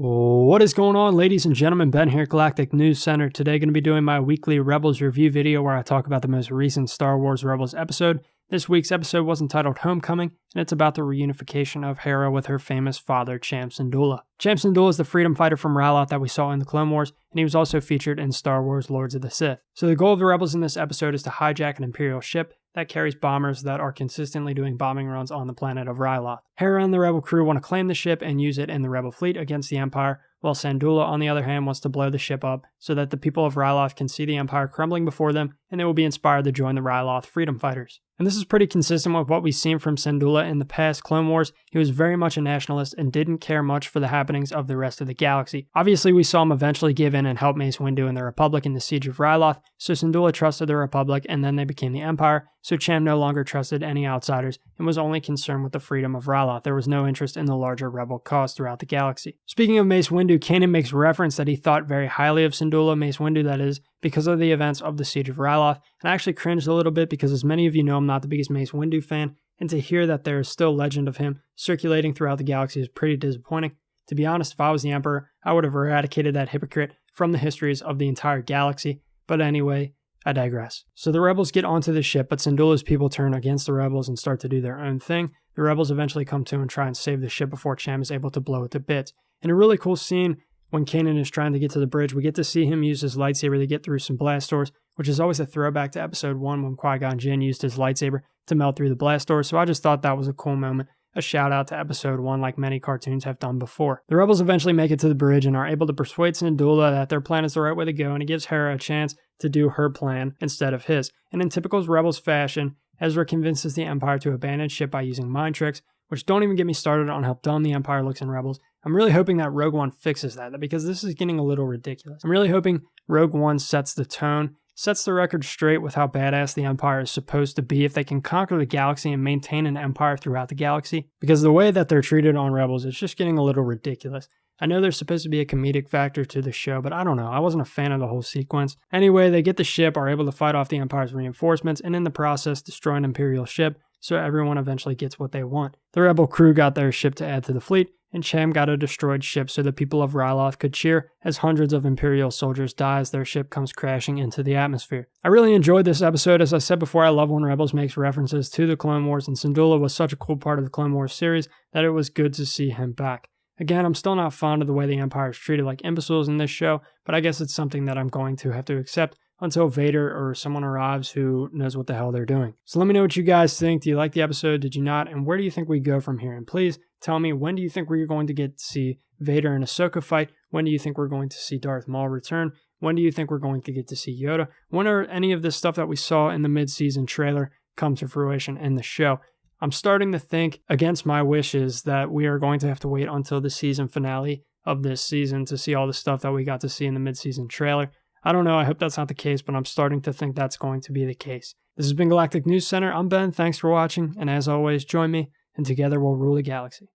What is going on, ladies and gentlemen? Ben here, Galactic News Center. Today going to be doing my weekly Rebels review video where I talk about the most recent Star Wars Rebels episode. This week's episode was entitled Homecoming, and it's about the reunification of Hera with her famous father, Cham Syndulla. Cham Syndulla is the freedom fighter from Ryloth that we saw in the Clone Wars, and he was also featured in Star Wars Lords of the Sith. So the goal of the Rebels in this episode is to hijack an Imperial ship that carries bombers that are consistently doing bombing runs on the planet of Ryloth. Hera and the Rebel crew want to claim the ship and use it in the Rebel fleet against the Empire, while Syndulla, on the other hand, wants to blow the ship up so that the people of Ryloth can see the Empire crumbling before them and they will be inspired to join the Ryloth freedom fighters. And this is pretty consistent with what we've seen from Syndulla in the past Clone Wars. He was very much a nationalist and didn't care much for the happenings of the rest of the galaxy. Obviously, we saw him eventually give in and help Mace Windu and the Republic in the Siege of Ryloth, so Syndulla trusted the Republic and then they became the Empire, so Cham no longer trusted any outsiders and was only concerned with the freedom of Ryloth. There was no interest in the larger rebel cause throughout the galaxy. Speaking of Mace Windu, Kanan makes reference that he thought very highly of Syndulla, Mace Windu that is, because of the events of the Siege of Ryloth, and I actually cringed a little bit because, as many of you know, I'm not the biggest Mace Windu fan, and to hear that there is still legend of him circulating throughout the galaxy is pretty disappointing. To be honest, if I was the Emperor, I would have eradicated that hypocrite from the histories of the entire galaxy, but anyway, I digress. So the Rebels get onto the ship, but Syndulla's people turn against the Rebels and start to do their own thing. The Rebels eventually come to and try and save the ship before Cham is able to blow it to bits. In a really cool scene, when Kanan is trying to get to the bridge, we get to see him use his lightsaber to get through some blast doors, which is always a throwback to Episode 1 when Qui-Gon Jinn used his lightsaber to melt through the blast doors, so I just thought that was a cool moment. A shout out to Episode 1 like many cartoons have done before. The Rebels eventually make it to the bridge and are able to persuade Syndulla that their plan is the right way to go, and it gives Hera a chance to do her plan instead of his. And in typical Rebels fashion, Ezra convinces the Empire to abandon ship by using mind tricks, which don't even get me started on how dumb the Empire looks in Rebels. I'm really hoping that Rogue One fixes that because this is getting a little ridiculous. I'm really hoping Rogue One sets the tone, sets the record straight with how badass the Empire is supposed to be if they can conquer the galaxy and maintain an empire throughout the galaxy. Because the way that they're treated on Rebels is just getting a little ridiculous. I know there's supposed to be a comedic factor to the show, but I don't know. I wasn't a fan of the whole sequence. Anyway, they get the ship, are able to fight off the Empire's reinforcements, and in the process destroy an Imperial ship, so everyone eventually gets what they want. The Rebel crew got their ship to add to the fleet, and Cham got a destroyed ship so the people of Ryloth could cheer as hundreds of Imperial soldiers die as their ship comes crashing into the atmosphere. I really enjoyed this episode. As I said before, I love when Rebels makes references to the Clone Wars, and Syndulla was such a cool part of the Clone Wars series that it was good to see him back. Again, I'm still not fond of the way the Empire is treated like imbeciles in this show, but I guess it's something that I'm going to have to accept until Vader or someone arrives who knows what the hell they're doing. So let me know what you guys think. Do you like the episode? Did you not? And where do you think we go from here? And please tell me, when do you think we're going to get to see Vader and Ahsoka fight? When do you think we're going to see Darth Maul return? When do you think we're going to get to see Yoda? When are any of this stuff that we saw in the mid-season trailer come to fruition in the show? I'm starting to think, against my wishes, that we are going to have to wait until the season finale of this season to see all the stuff that we got to see in the mid-season trailer. I don't know, I hope that's not the case, but I'm starting to think that's going to be the case. This has been Galactic News Center. I'm Ben, thanks for watching, and as always, join me, and together we'll rule the galaxy.